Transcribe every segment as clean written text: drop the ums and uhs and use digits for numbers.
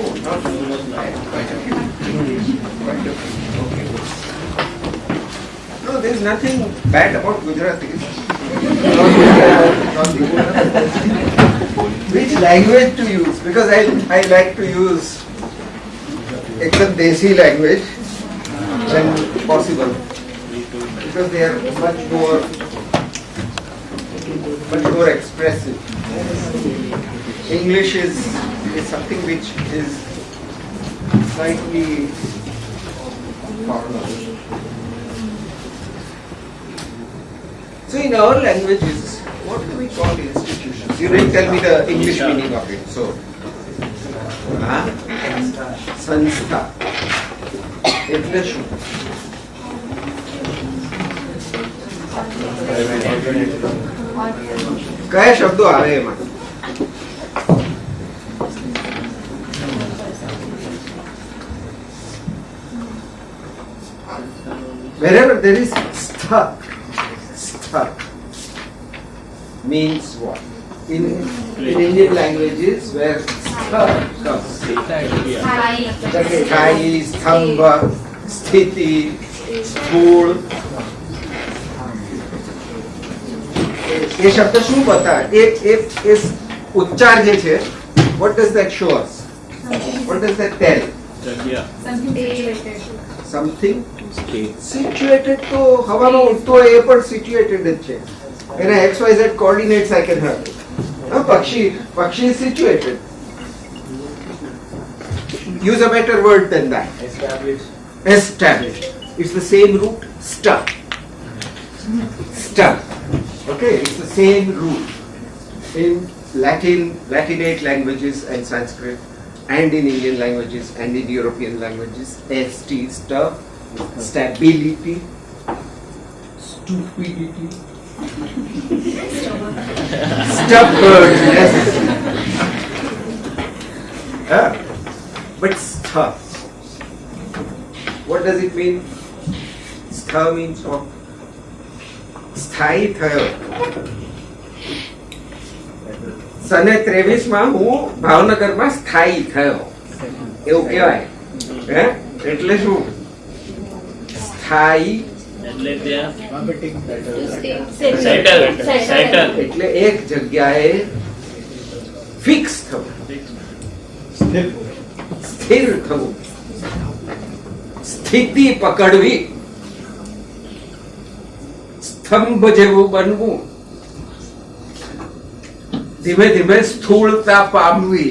Oh, not so much bad. Quite a few. Quite a few. Okay. No, there is nothing bad about Gujaratis. Which language to use? Because I like to use ekdam desi language when possible. Because they are much more expressive. English is something which is slightly formal. So in our languages, what do we call institutions? You didn't tell me the English meaning of it. So, sanstha. એટલે શું? કયા શબ્દો આવે એમાં? Wherever there is stha means what? In Indian languages, where stha comes, Chai, Stambha, Sthiti, Sthul. ये शब्द શું બતાવે? એ ઉચ્ચાર જે છે, what does that show us? What does that tell? Something situated. તો હવામાં ઉડતો હોય એ પણ situated જ છે. એના XYZ coordinates I can have. પક્ષી is situated. Use a better word than that. Established. It's the same root, sta. Okay, it's the same root in Latinate languages and Sanskrit, and in Indian languages and in European languages. St, stuff, stability, stupidity, stubbornness. But stha, what does it mean? Stha means what? સ્થાયી થયો. સને 23 માં હું ભાવનગરમાં સ્થાયી થયો એવું કહેવાય. એટલે શું? સ્થાયી એટલે એક જગ્યાએ ફિક્સ થવું, સ્થિર થવું, સ્થિતિ પકડવી, સ્તંભ જેવું બનવું, ધીમે ધીમે સ્થૂળતા પામવી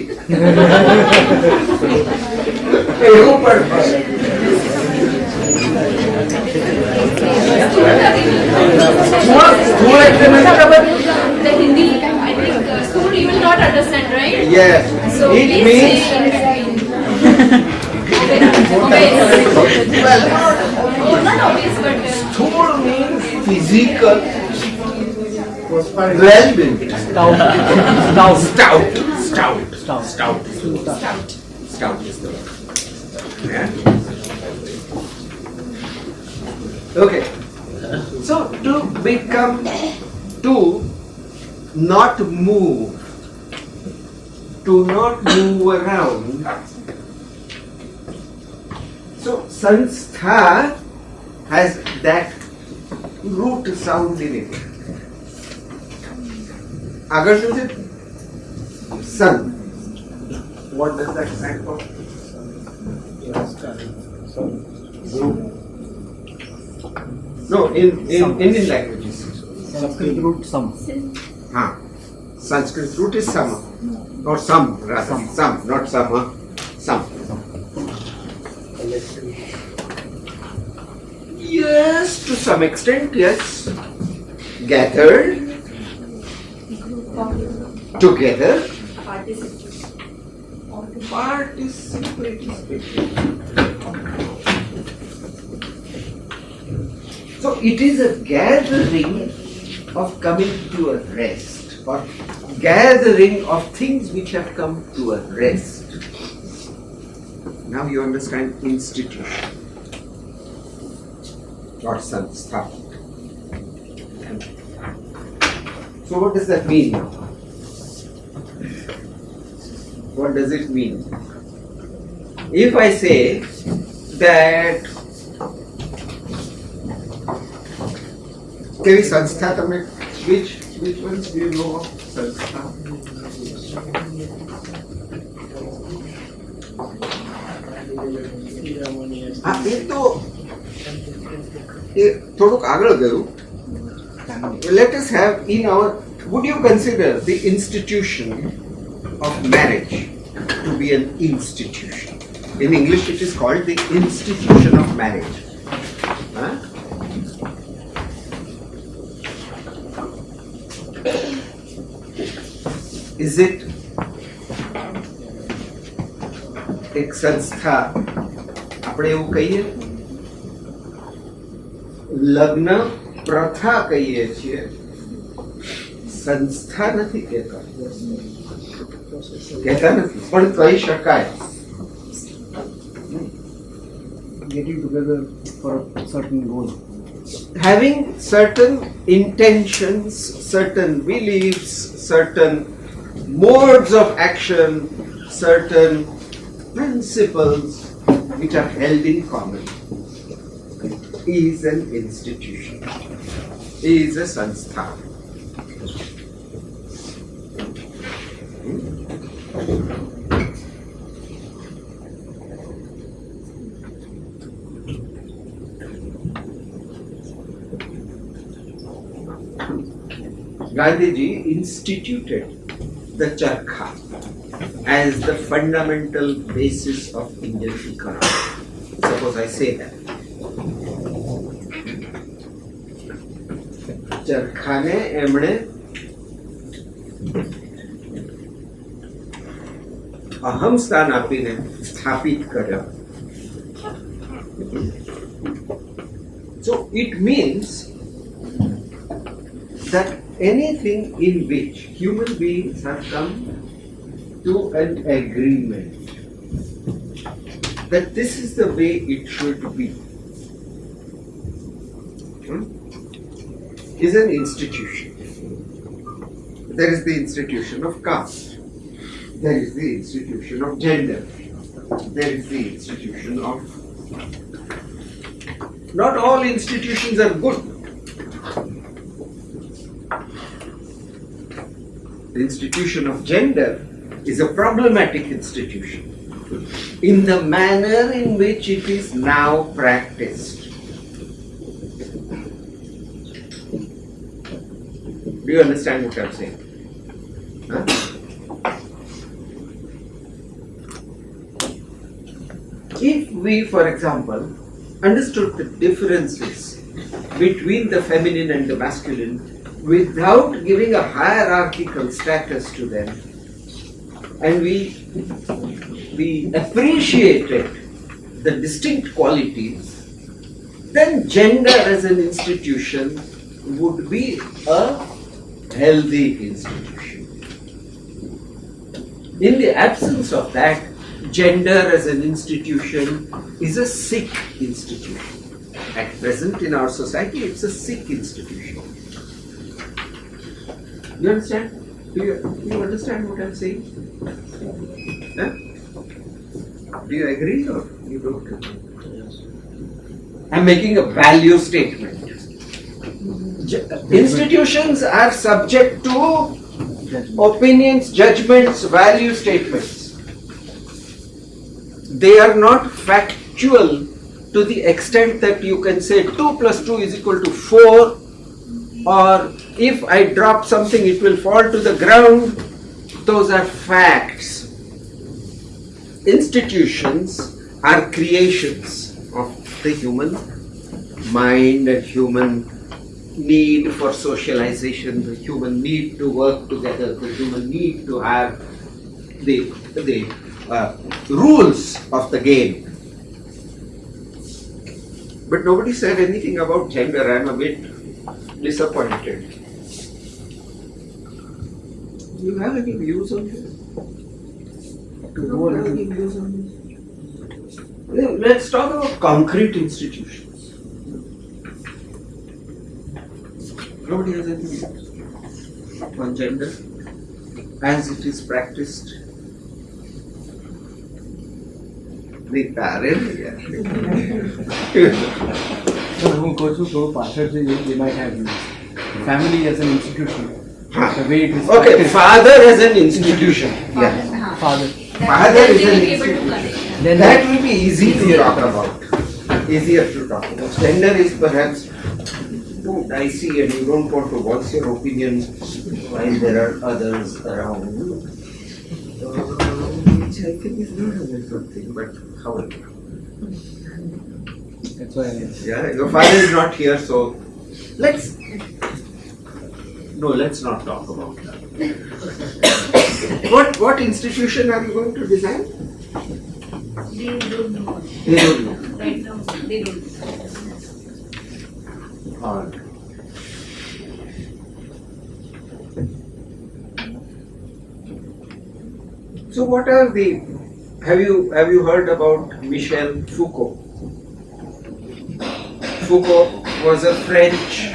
એવું પણ સ્થૂળ એટલે નથી ખબર? The Hindi, I think, stool you will not understand, right? Yes. So It means well, not obvious, but stool means physical well-being. Stout is the word. Yeah? Okay. So to become, to not move around. So sanstha has that root sound in it. Agar શું છે? Sun. What does that stand for? No, in Indian languages. Sanskrit root sam. Sanskrit root is sama, or some rather. Some, not sama. Some. Yes, to some extent, yes. Gathered together. Participating. So it is a gathering of coming to a rest, or gathering of things which have come to a rest. Now you understand institution. Or sanstha. So what does that mean? What does it mean? if I say that Kevi Sanstha, which ones do you know of Sanstha? Let us have in our, would you consider the institution of marriage to be an institution? In English it is called the institution of marriage. Huh? Is it एक संस्था આપણે એવું કહીએ લગ્ન પ્રથા કહીએ છીએ સંસ્થા નથી કહેતા પણ કહી શકાય getting together for a certain goal, having certain intentions, certain beliefs, certain modes of action, certain principles which are held in common is an institution, is a sanstha. Gandhiji instituted the charkha as the fundamental basis of Indian economy. Suppose I say that. ચરખાને એમણે અહમ સ્થાન આપીને સ્થાપિત કર્યો. So it means that anything in which human beings have come to an agreement that this is the way it should be is an institution. There is the institution of caste. There is the institution of gender. There is the institution of... Not all institutions are good. The institution of gender is a problematic institution in the manner in which it is now practiced. Do you understand what I'm saying? Huh? If we, for example, understood the differences between the feminine and the masculine without giving a hierarchical status to them, and we appreciated the distinct qualities, then gender as an institution would be a healthy institution. In the absence of that, gender as an institution is a sick institution. At present in our society, it's a sick institution. You understand? Do you understand what I'm saying? Huh? Do you agree or you don't agree? I'm making a value statement. Institutions are subject to opinions, judgments, value statements. They are not factual to the extent that you can say 2 plus 2 is equal to 4, or if I drop something it will fall to the ground. Those are facts. Institutions are creations of the human mind and human need for socialization, the human need to work together, the human need to have the rules of the game. But nobody said anything about gender. I'm a bit disappointed. Do you have any views on this? Let's talk about concrete institutions. Nobody has anything on gender as it is practiced. The parents, who goes to pastors, they might have used family as an institution. The way it is. Okay, father as an institution. Yeah. Father. Father is an Able to institution. connect. Then That will be easy to talk about. Easier to talk about. Gender is perhaps too dicey and you don't want to voice your opinion while there are others around. Which I think is not a very good thing, but however. that's why. Yeah, your father is not here, so let's not talk about that. What institution are you going to design? They don't know. They don't know. Right now, they don't know. All right. So what are the have you heard about Michel Foucault? Foucault was a French,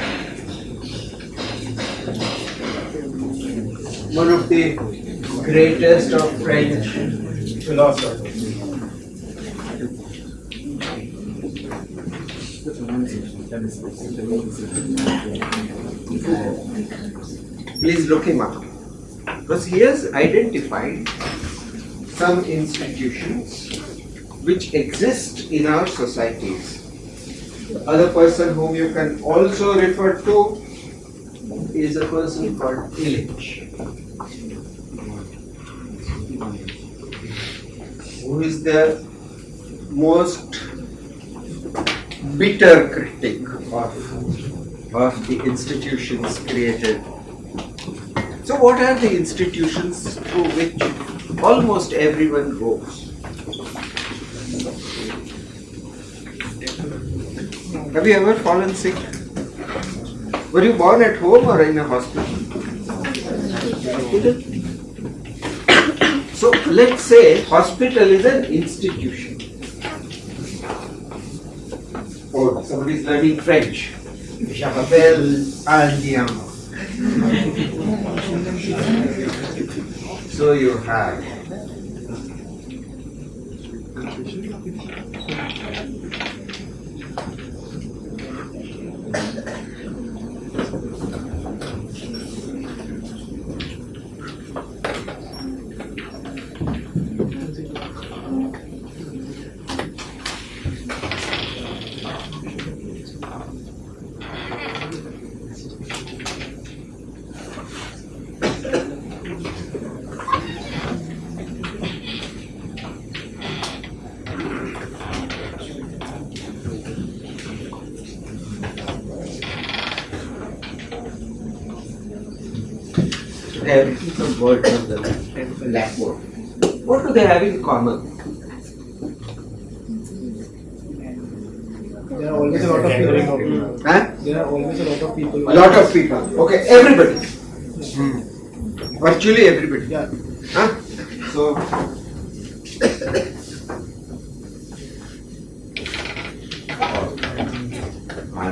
one of the greatest of French philosophers. Please look him up. Because he has identified some institutions which exist in our societies. The other person whom you can also refer to is a person called Illich, who is the most bitter critic of the institutions created. So what are the institutions through which almost everyone goes? Have you ever fallen sick? Were you born at home or in a hospital? So let's say hospital is an institution. Or somebody is learning French. J'appelle andiamo. So you have some words on the blackboard. What do they have in common? There are always a lot of people. Huh? There are always a lot of people. Lot of people. Okay, everybody. Virtually everybody. Yeah. Huh? So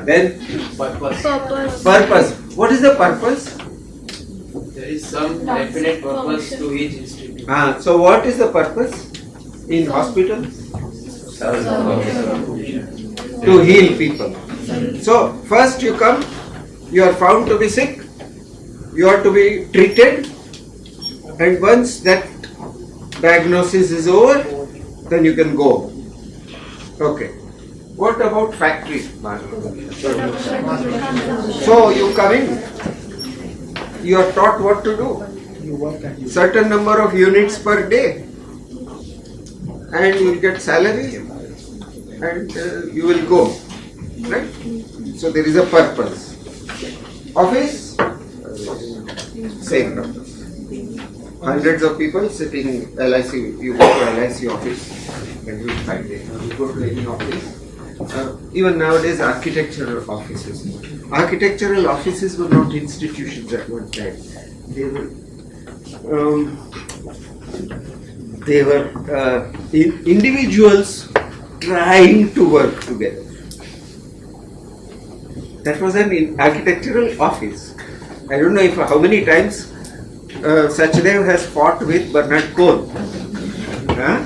then purpose. What is the purpose? There is some definite purpose to each institute. So what is the purpose in hospitals? To heal people. So first you come, you are found to be sick, you are to be treated, and once that diagnosis is over, then you can go. Okay. What about factory? So you come in, you are taught what to do. You work at Certain number of units per day, and you will get salary, and you will go. Right? So there is a purpose. Office, same purpose. Hundreds of people sitting in LIC. You go to LIC office, and you will find it. You go to any office. Even nowadays, architectural offices. Architectural offices were not institutions at one time. They were individuals trying to work together. That was an architectural office. I don't know how many times Sachdev has fought with Bernard Cohn. Huh?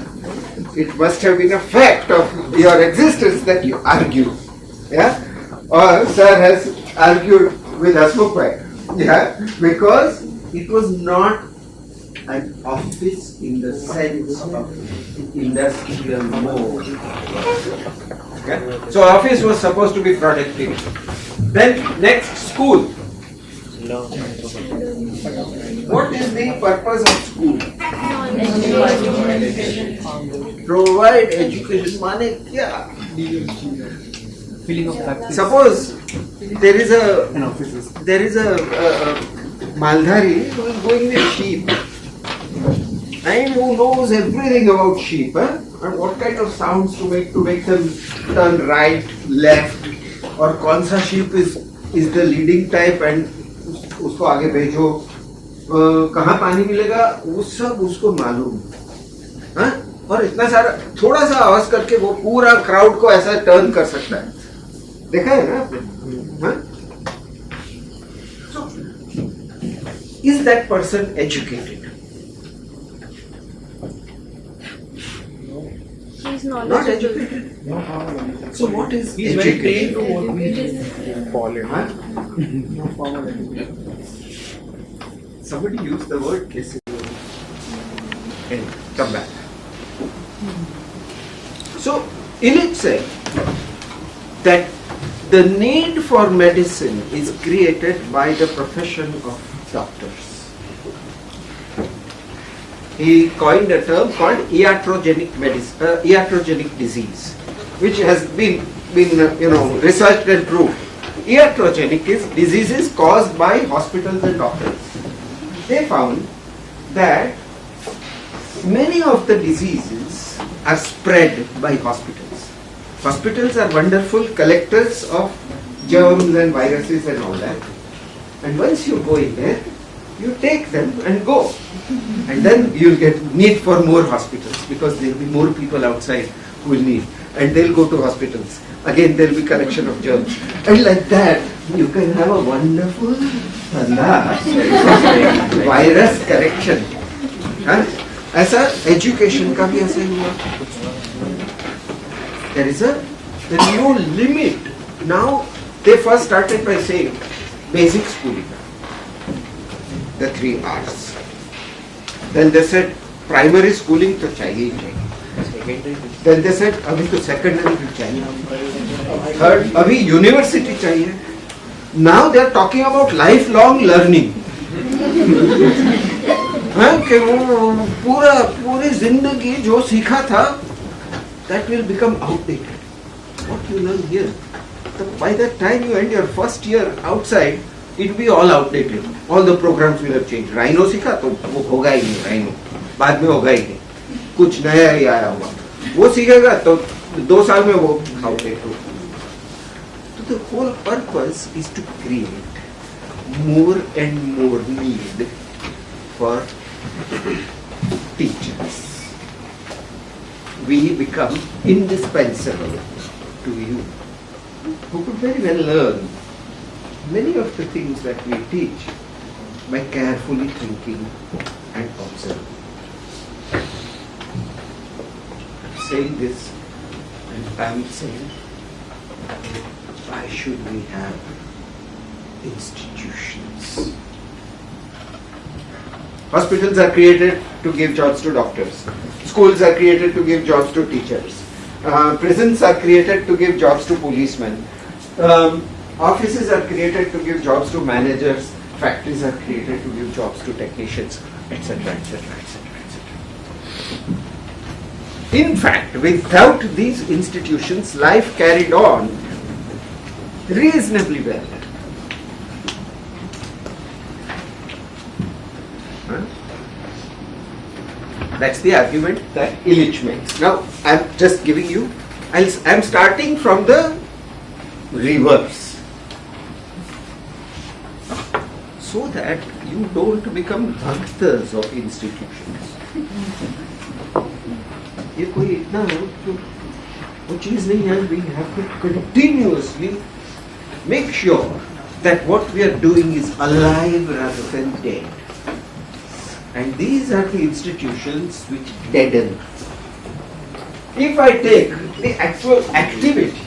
it must have been a fact of your existence that you argue. Yeah? Or sir has argued with Hasmukh Bhai. Yeah? Because it was not an office in the sense of industrial mode. Okay? So office was supposed to be productive. Then next, school. What is the purpose of school? Provide education. माने क्या? Feeling of practice. Suppose there is a An office. Maldhari who is going with sheep and who knows everything about sheep, huh? And what kind of sounds to make them turn right, left, or कौन सा sheep is the leading type and उसको आगे भेजो, कहाँ पानी मिलेगा, वो सब उसको मालूम, हाँ? और इतना सारा थोड़ा सा आवाज करके वो पूरा क्राउड को ऐसा टर्न कर सकता है, देखा है ना आपने? हाँ? So, is that person educated? He's Not educated. So what is He's very trained educated? to what we do. Huh? No formal education. Somebody used the word kissing. Anyway, come back. So, Illich said that the need for medicine is created by the profession of doctors. He coined a term called iatrogenic disease, which has been researched and proved. Iatrogenic is diseases caused by hospitals and doctors. They found that many of the diseases are spread by hospitals. Hospitals are wonderful collectors of germs and viruses and all that. And once you go in there, you take them and go. And then you'll get need for more hospitals because there will be more people outside who will need. And they'll go to hospitals. Again, there will be collection of germs. And like that, you can have a wonderful virus correction. ऐसा education का भी ऐसा ही हुआ. There is a new limit. Now, they first started by saying basic schooling. The 3 R's. Then they said primary schooling तो चाहिए ही चाहिए. Then they said अभी तो secondary भी चाहिए. Third, अभी university चाहिए. Now they are talking about lifelong learning. कि वो पूरी जिंदगी जो सीखा था, that will become outdated. What you learn here, by the time you end your first year outside, it will be all outdated. All the programs will have changed. Rhino सीखा तो वो होगा ही नहीं Rhino. बाद में होगा ही नहीं. कुछ नया ही आया होगा. वो सीखेगा तो 2 साल में वो outdated होगा. So the whole purpose is to create more and more need for teachers. We become indispensable to you, who could very well learn many of the things that we teach by carefully thinking and observing. I'm saying this, and I'm saying, why should we have institutions? Hospitals are created to give jobs to doctors. Schools are created to give jobs to teachers. Prisons are created to give jobs to policemen. Offices are created to give jobs to managers. Factories are created to give jobs to technicians, etc., etc., etc., etc. In fact, without these institutions, life carried on reasonably well. That's the argument that Illich makes. Now, I'm just giving you, I'm starting from the reverse, so that you don't become bhaktas of institutions. ये कोई इतना वो चीज नहीं है. We have to continuously make sure that what we are doing is alive rather than dead. And these are the institutions which deaden. if I take the actual activity,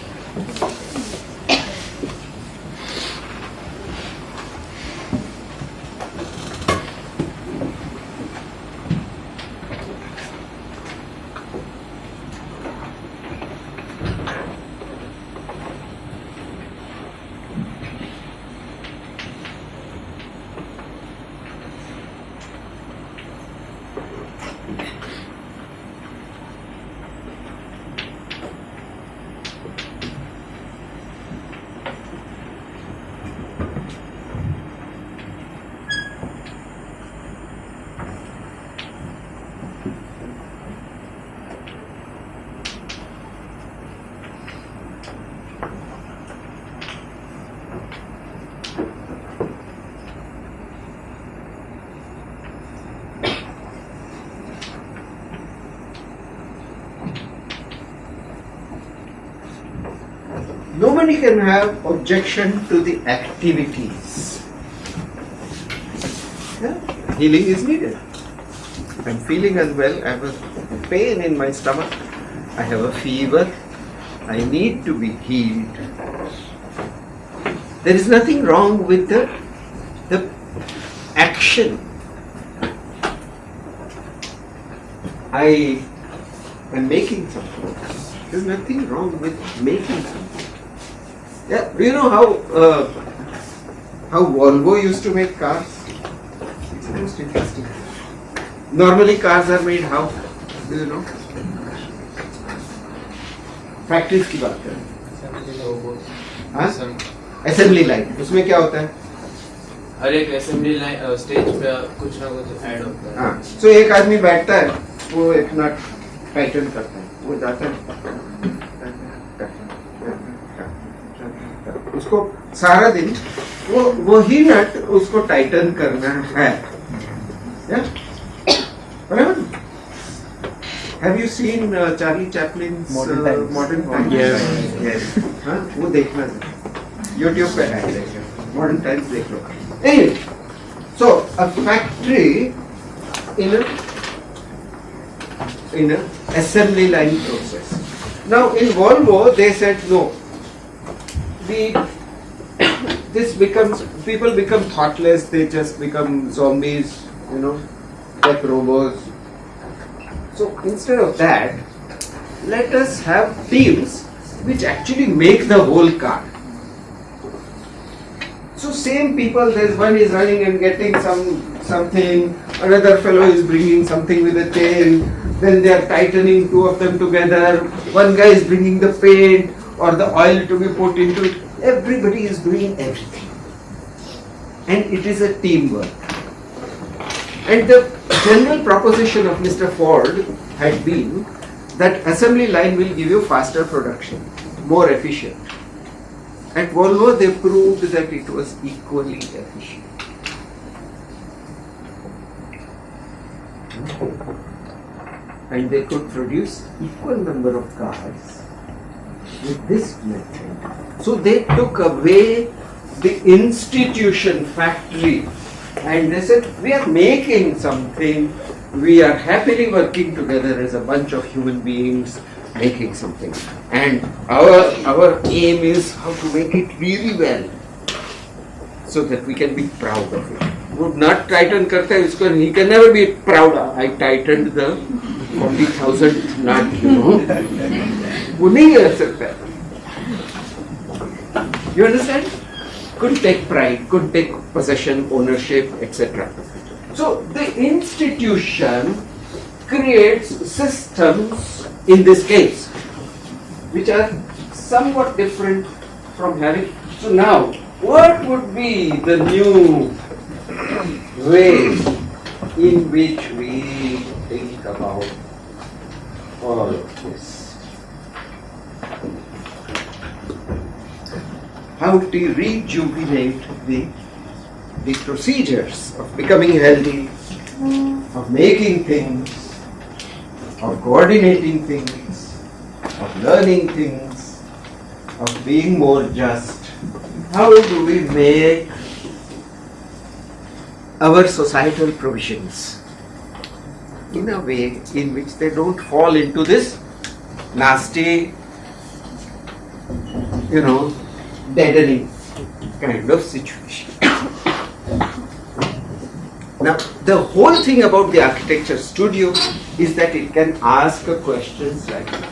nobody can have objection to the activities. Yeah? Healing is needed. I'm feeling unwell, I have a pain in my stomach, I have a fever, I need to be healed. There is nothing wrong with the action. I am making something. There's nothing wrong with making something. Yeah, do you know how Volvo used to make cars? It's most interesting. Normally cars are made how? Do you know? Factories की बात करें. हाँ? Assembly line. उसमें क्या होता है? हर एक assembly line stage पे कुछ ना कुछ ऐड होता है. हाँ. So एक आदमी बैठता है, वो एक नट टाइटन करता है, वो जाता है. उसको सारा दिन वो ही नट उसको टाइटन करना है. Yeah? Whatever. Have you seen Charlie Chaplin's Modern Times? Yes. हाँ, वो देखना है. YouTube पे है. Modern Times देख लो. Anyway, so a factory in a assembly line process. Now in Volvo they said no. People become thoughtless, they just become zombies, you know, like robots. So instead of that, let us have teams which actually make the whole car. So same people, there's one is running and getting something, another fellow is bringing something with a chain, then they are tightening two of them together, one guy is bringing the paint or the oil to be put into it. Everybody is doing everything. And it is a teamwork. And the general proposition of Mr. Ford had been that assembly line will give you faster production, more efficient. At Volvo they proved that it was equally efficient. And they could produce equal number of cars with this method. So they took away the institution factory and they said, we are making something, we are happily working together as a bunch of human beings making something. And our aim is how to make it really well so that we can be proud of it. Would not tighten करता है इसको, he can never be proud. I tightened the 40,000 nut, you know. वो नहीं कर सकता. You understand? Couldn't take pride, couldn't take possession, ownership, etc. So the institution creates systems in this case which are somewhat different from having. So now, what would be the new way in which we think about all of this? How to rejuvenate the procedures of becoming healthy, of making things, of coordinating things, of learning things, of being more just. How do we make our societal provisions in a way in which they don't fall into this nasty, deadening kind of situation. Now, the whole thing about the architecture studio is that it can ask questions like this.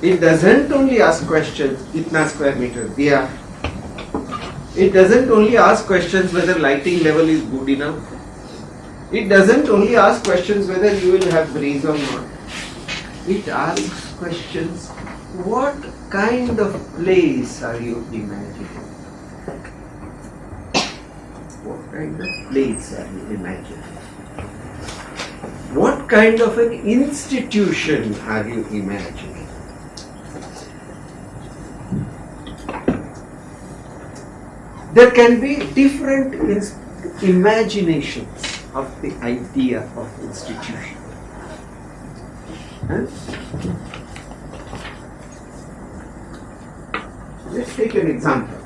It doesn't only ask questions, kitna square meter diya. It doesn't only ask questions whether lighting level is good enough. It doesn't only ask questions whether you will have breeze or not. It asks questions, what kind of place are you imagining? What kind of place are you imagining? What kind of an institution are you imagining? There can be different imaginations of the idea of institution. Let's take an example.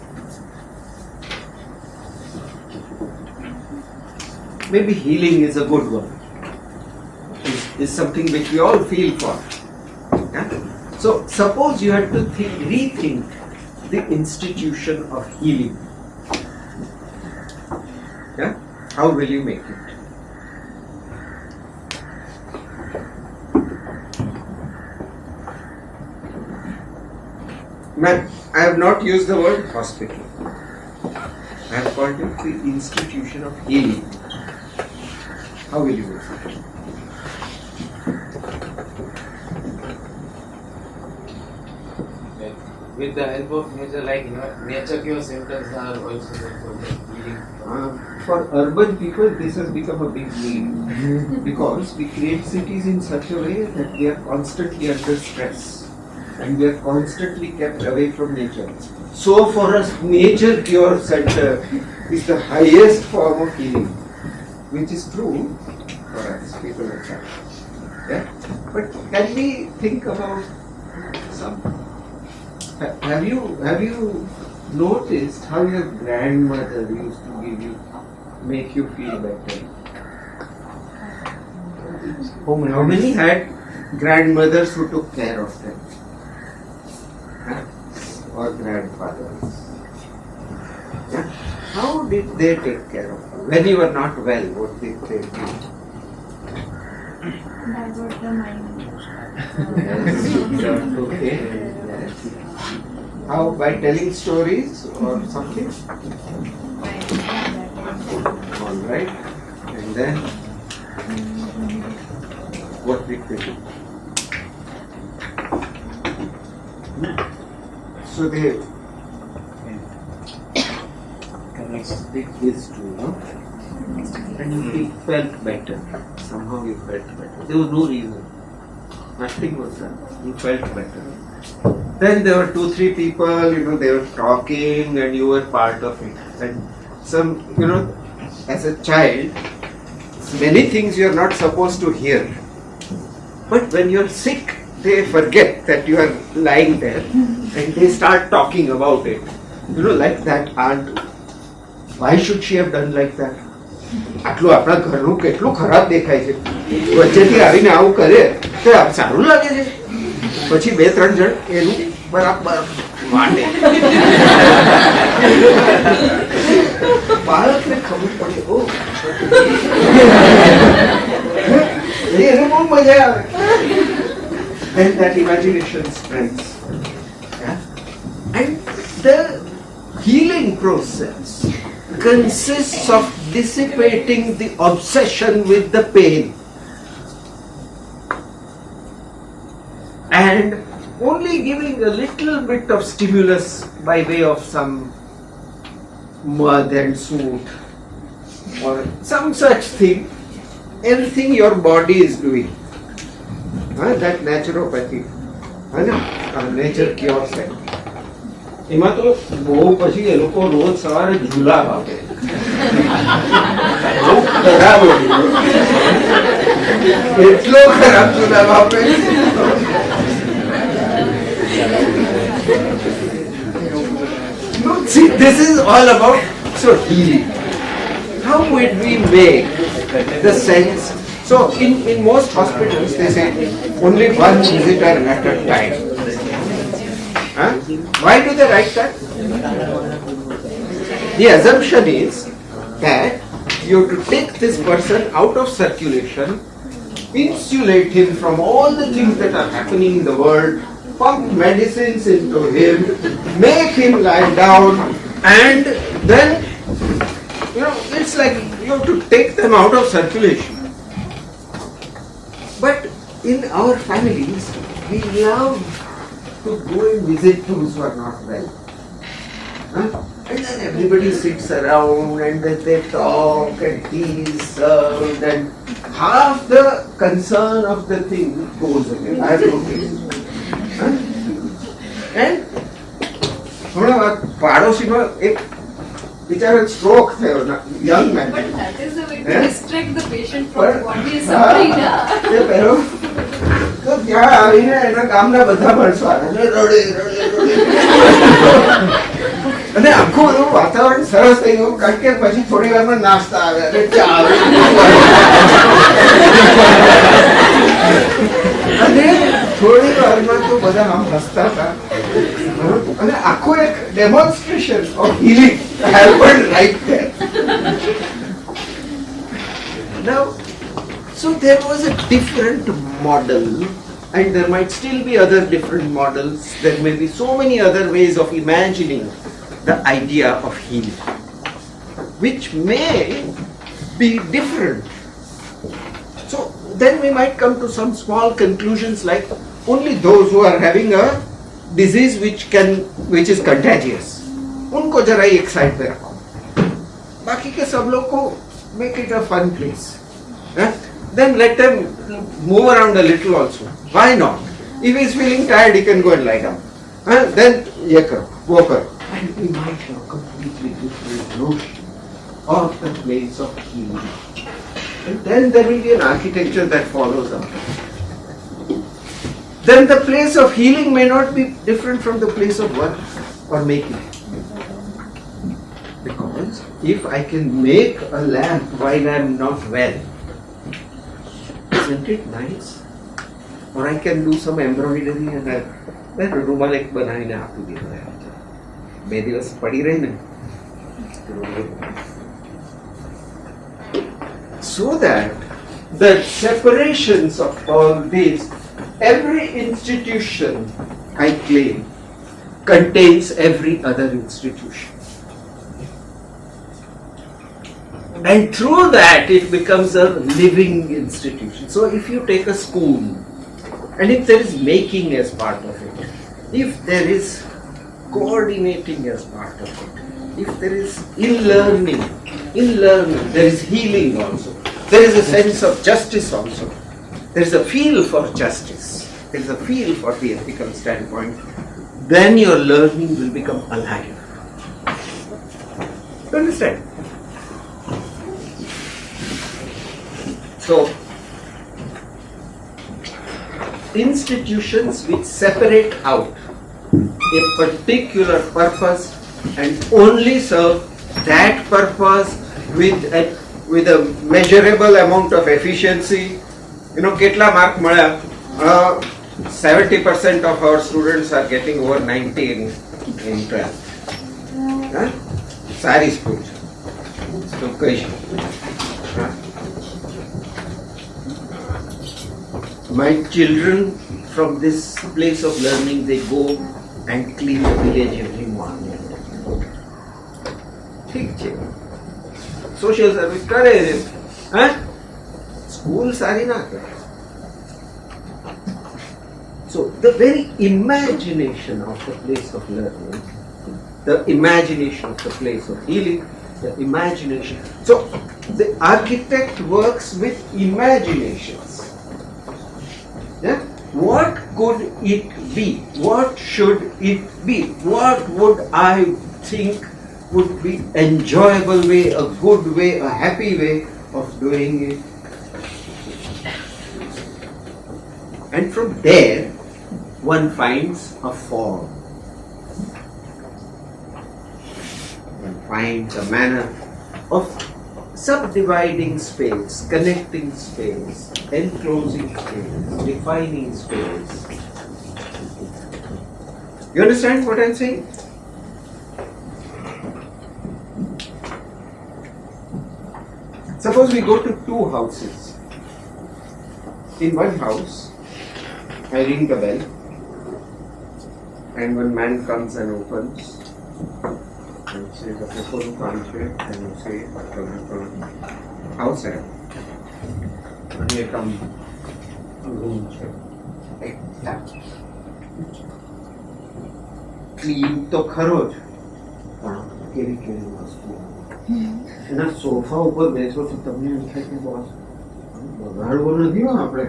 Maybe healing is a good one. Is something which we all feel for. Yeah? So suppose you had to rethink the institution of healing. Yeah? How will you make it? Man, I have not used the word hospital. I have called it the institution of healing. How will you do it? With the help of nature, like nature cure centers are also there for the healing. For urban people, this has become a big need because we create cities in such a way that we are constantly under stress and we are constantly kept away from nature. So for us, nature cure center is the highest form of healing, which is true for us people like that. Yeah? But can we think about some? Have you noticed how your grandmother used to make you feel better? How many had grandmothers who took care of them? Huh? Or grandfathers? Yeah? How did they take care of you? When you were not well, what did they do? That was the mind. Yes, okay. How? By telling stories or something? Alright. And then what did they do? So they did this too, no? And you felt better. Somehow you felt better. There was no reason. Nothing was done. You felt better. Then there were 2-3 people, they were talking and you were part of it. And some, as a child, many things you are not supposed to hear. But when you are sick, they forget that you are lying there and they start talking about it. Like that aunt. Why should she have done like that? આટલું આપણા ઘરનું કેટલું ખરાબ દેખાય છે વચ્ચેથી આવીને આવું કરે તો સારું લાગે છે પછી 2-3 જણ એનું બરાબર વાટે બાળકને ખબર પડે ઓ એને બહુ મજા આવે and that imagination spreads. Yeah? And the healing process consists of dissipating the obsession with the pain and only giving a little bit of stimulus by way of some mud and soot or some such thing, everything your body is doing. That naturopathy, nature cure center. એમાં તો બહુ પછી એ લોકો રોજ સવારે ઝૂલા વાપરે બહુ ખરાબ એટલો ખરાબ ઝૂલા વાપરે See, this is all about healing. How would we make the sense? So So in most hospitals they say only one visitor at a time. Huh? Why do they write that? The assumption is that you have to take this person out of circulation, insulate him from all the things that are happening in the world, pump medicines into him, make him lie down, and then, it's like you have to take them out of circulation. But in our families, we love to go and visit those who are not well. Huh? And then everybody sits around and then they talk and tea is served and half the concern of the thing goes away. I have noticed. Huh? And પાડોશીનો એક બિચારો stroke થયો young man. But that is the way to Eh? distract the patient from what he is suffering. તે પહેલો તો ત્યાં આવીને એના ગામના બધા માણસો આવે અને રડે રડે રડે અને આખું એવું વાતાવરણ સરસ થઈ ગયું કારણ કે પછી થોડી વારમાં નાસ્તા આવે અને ચા આવે અને થોડી વારમાં તો બધા આમ હસતા હતા અને આખું એક demonstration of healing happened right there. Now, so there was a different model, and there might still be other different models. There may be so many other ways of imagining the idea of healing, which may be different. So then we might come to some small conclusions like only those who are having a disease which is contagious, उनको जरा एक side पे रखो, बाकी के सब लोग को make it a fun place. Then let them move around a little also. Why not? If he is feeling tired, he can go and lie down. Then ye karo, wo karo. And we might have a completely different notion of the place of healing. And then there will be an architecture that follows up. Then the place of healing may not be different from the place of work or making. Because if I can make a lamp while I am not well, isn't it nice? Or I can do some embroidery and then રૂમાલ એક બનાવીને આપી દીધો. 2 દિવસ પડી રહી ને. So that the separations of all these, every institution, I claim, contains every other institution. And through that it becomes a living institution. So if you take a school, and if there is making as part of it, if there is coordinating as part of it, if there is in learning there is healing also, there is a sense of justice also, there is a feel for justice, there is a feel for the ethical standpoint, then your learning will become alive. You understand? So, institutions which separate out a particular purpose and only serve that purpose with a measurable amount of efficiency. કેટલા mark મળ્યા? 70% of our students are getting over 90 in 12th. સારી school છે તો કહી શકું. My children from this place of learning, they go and clean the village every morning. ठीक છે, social service કરે છે, school સારી ના કરે. So the very imagination of the place of learning, the imagination of the place of healing, the imagination. So the architect works with imaginations. Yeah? What could it be? What should it be? What would I think would be enjoyable way, a good way, a happy way of doing it? And from there, one finds a form. One finds a manner of subdividing space, connecting space, enclosing space, defining space. You understand what I'm saying? Suppose we go to two houses. In one house, I ring the bell, and one man comes and opens and says, and you say, house hai. And you come room clean to kharo જ કેવી કેવી વસ્તુ એના sofa ઉપર બેસો તો તમને એમ થાય કે બોસ બગાડવો નથી હો આપણે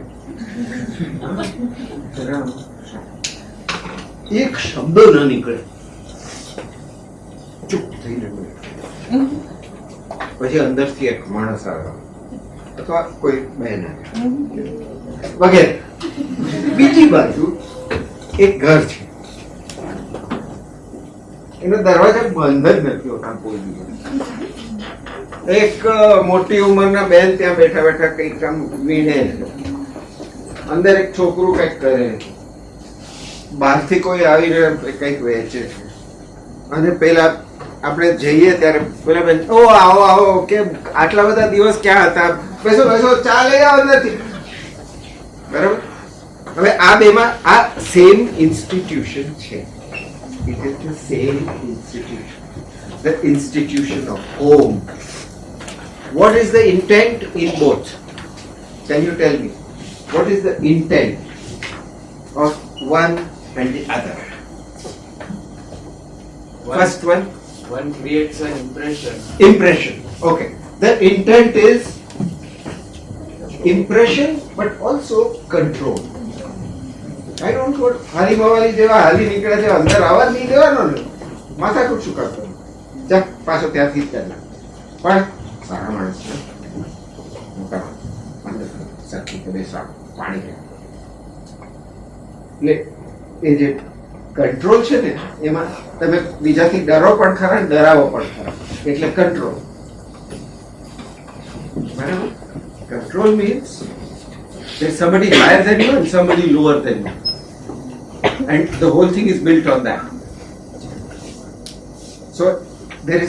એક શબ્દ ન નીકળે ચૂપ થઈને પછી અંદરથી એક માણસ આવે અથવા કોઈ બહેન વગેરે. બીજી બાજુ એક ઘર છે, એનો દરવાજા બંધ જ નથી હોતા કોઈ દિવસ. એક મોટી ઉંમરના બેન ત્યાં બેઠા બેઠા કંઈક કામ વીણે, અંદર એક છોકરું કંઈક કરે, બહારથી કોઈ આવીને કંઈક વેચે છે. અને પેલા આપણે જઈએ ત્યારે પેલા બેન, ઓ આવો આવો, કે આટલા બધા દિવસ ક્યાં હતા, બેસો બેસો, ચા લઈ આવો અંદરથી. બરાબર? હવે આ બેમાં આ સેમ ઇન્સ્ટિટ્યુશન છે. It is the same institution, the institution of home. What is the intent in both? Can you tell me? What is the intent of one and the other? First one? One creates an impression. Impression. Okay. The intent is impression but also control. I don't want હાલી મવાલી જેવા હાલી નીકળે છે, અંદર આવા નહીં દેવાનો ને, માથાકૂટ શું કરતો, જા પાછો ત્યાંથી જ કરના. પણ સારા માણસ છે, મોટા અંદર સરખી કે બેસા પાણી લે. એટલે એ જે કંટ્રોલ છે ને, એમાં તમે બીજાથી ડરો પણ ખરા, ડરાવો પણ ખરા, એટલે કંટ્રોલ. બરાબર? Control means there's somebody higher than you and somebody lower than you. And the whole thing is built on that. So there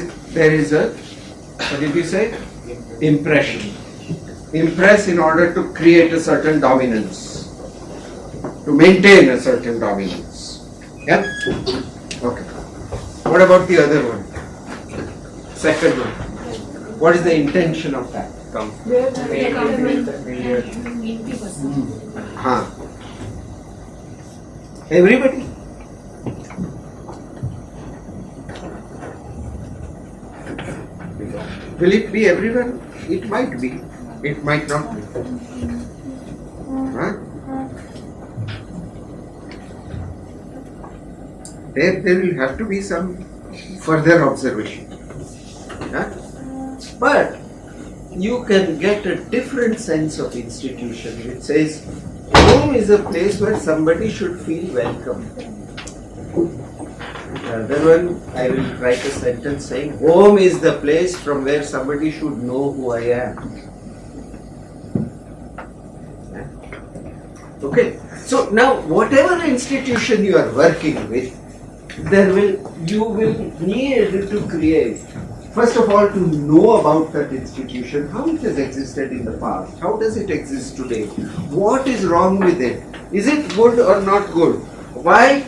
is a, what did you say? Impression. Impress in order to create a certain dominance, to maintain a certain dominance. Yeah? Okay. What about the other one? Second one. What is the intention of that? Huh. Everybody. Will it be everyone? It might be. It might not be. Huh? There will have to be some further observation. Huh? But you can get a different sense of institution. It says home is a place where somebody should feel welcome. The other one, I will write a sentence saying home is the place from where somebody should know who I am. Okay. So now whatever institution you are working with, you will need to create, first of all, to know about that institution, how it has existed in the past, how does it exist today, what is wrong with it, is it good or not good, why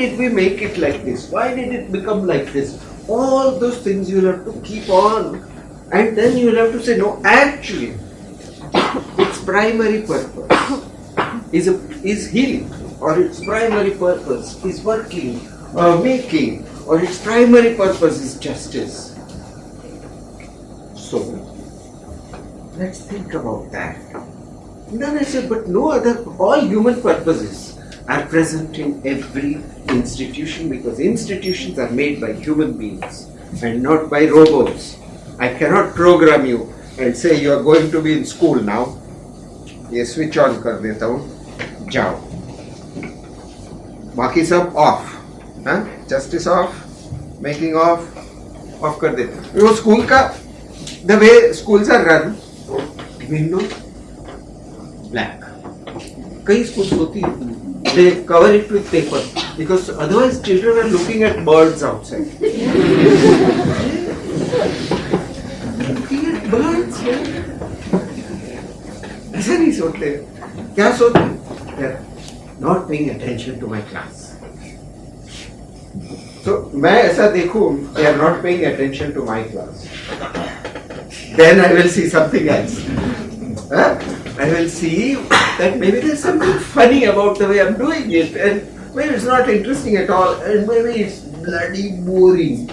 did we make it like this, why did it become like this, all those things you will have to keep on, and then you will have to say, no, actually, its primary purpose is healing, or its primary purpose is working, making, or its primary purpose is justice. So, let's think about that. And then I said, but no other, all human purposes are present in every institution, because institutions are made by human beings and not by robots. I cannot program you and say you are going to be in school now. ये switch on कर देता हूँ, जाओ. बाकी सब off, हाँ? Justice off, making off कर देते. वो स्कूल का the way schools are run, windows black. Kei schools hoti, they cover it with paper because otherwise children are looking at birds outside. Looking at birds. ऐसा नहीं सोचते, क्या सोचते? They are not paying attention to my class. So मैं ऐसा देखूं, they are not paying attention to my class. Then I will see something else. I will see that maybe there's something funny about the way I'm doing it, and maybe it's not interesting at all, and maybe it's bloody boring.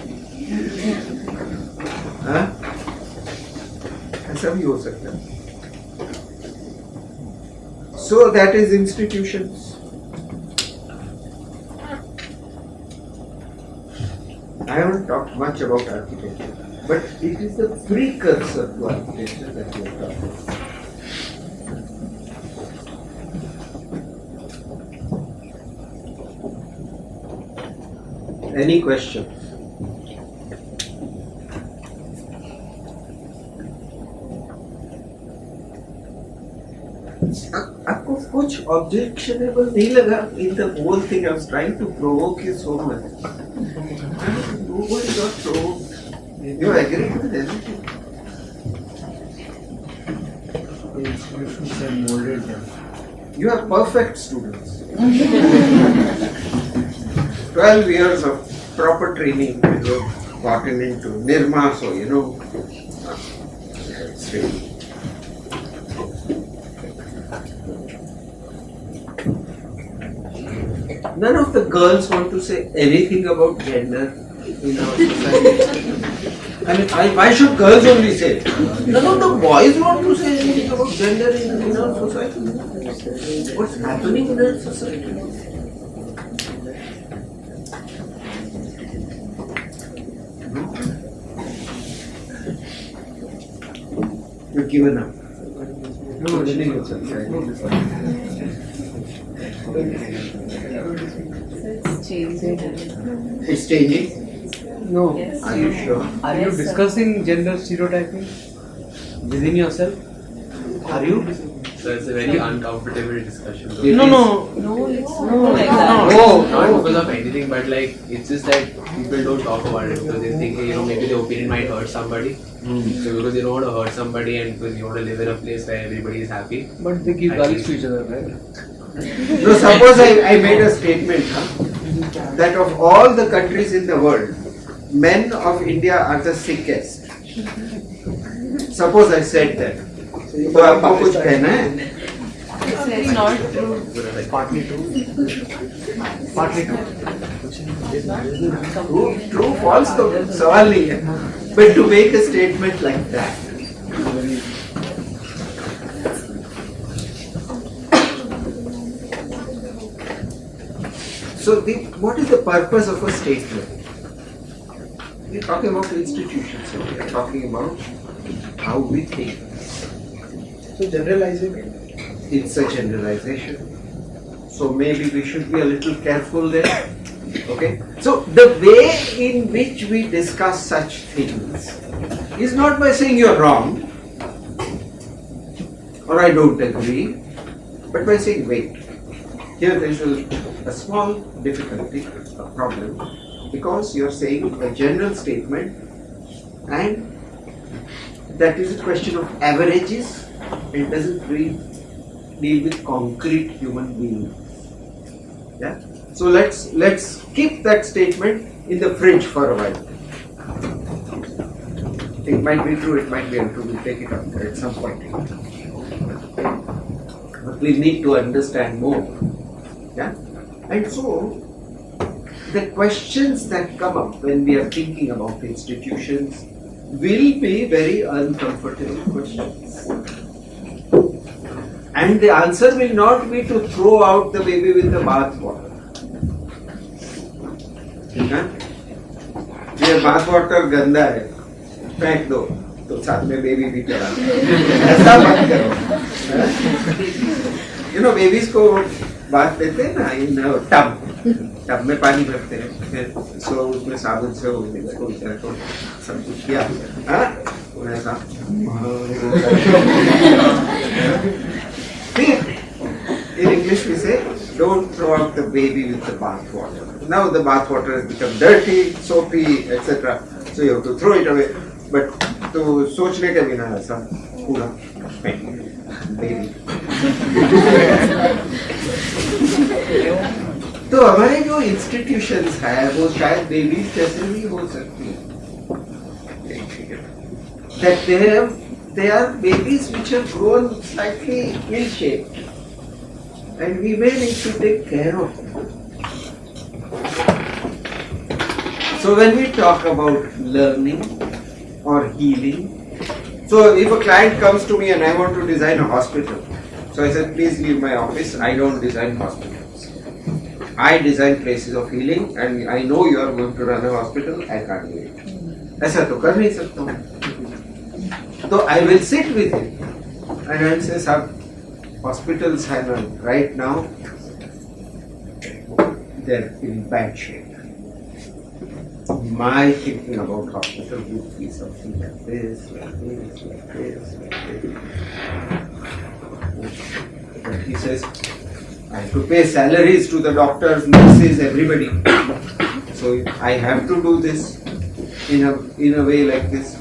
ऐसा भी हो सकता है. So that is institutions. I haven't talked much about architecture, but it is the precursor to architecture that we are talking about. Any questions? आपको कुछ objectionable नहीं लगा? In the whole thing, I was trying to provoke you so much. Nobody got provoked. You agree with everything. The institutions have molded them. You are perfect students. 12 years of proper training you have gotten into NIRMA, so you know. It's really. None of the girls want to say anything about gender in our society. I mean, why should girls only say it? None of the boys want to say anything about gender in our society. What's happening in our society? You've given up. No, it's changing. It's changing. No. Yes. Are you sure? Are you Yes, sir. discussing gender stereotyping within yourself? Are you? So it's a very uncomfortable discussion. It No, is. no. No, it's not like that. Oh, Not because of anything, but like it's just that people don't talk about it because they think maybe the opinion might hurt somebody. So because you don't want to hurt somebody and because you want to live in a place where everybody is happy. But they give galis to each other, right? No, suppose I made a statement that of all the countries in the world, men of India are the sickest. Suppose I said that. तो आपको कुछ कहना है? It's not true. Partly true. Partly true. True, false तो सवाल नहीं है. But to make a statement like that. So what is the purpose of a statement? We are talking about institutions, so we are talking about how we think. So generalizing. It's a generalization. So maybe we should be a little careful there. Okay? So the way in which we discuss such things is not by saying you're wrong or I don't agree, but by saying wait. Here there is a small difficulty, a problem, because you're saying a general statement and that is a question of averages. It doesn't really deal with concrete human beings. Yeah? So let's keep that statement in the fridge for a while. It might be true, it might be untrue. We'll take it up at some point. But we need to understand more. Yeah? And so the questions that come up when we are thinking about institutions will be very uncomfortable questions. And the answer will not be to throw out the baby with the bath water. ये bath water गंदा है, फेंक दो, तो साथ में baby भी चला ऐसा मत करो. You know, babies को बात देते हैं ना in a tub. टब में पानी भरते हैं, फिर सो उसमें साबुन से हो गया तो सब कुछ किया, ऐसा in English we say, don't throw out the baby with the bath water. Now the bath water has become dirty, soapy, etc. So you have to throw it away. But to सोचने के बिना ऐसा पूरा baby. तो हमारे जो institutions है वो शायद babies जैसे भी हो सकती हैं. That they are babies which have grown slightly ill-shaped. And we may need to take care of them. So when we talk about learning or healing, so if a client comes to me and I want to design a hospital, so I said, please leave my office, I don't design hospitals. I design places of healing and I know you are going to run a hospital, I can't do it. ऐसा तो कर नहीं सकता हूँ. So I will sit with him and I will say, sir, hospitals have right now, they're in bad shape. My thinking about hospital would be something like this, like this, like this, like this. But he says, I have to pay salaries to the doctors, nurses, everybody. So I have to do this in a way like this.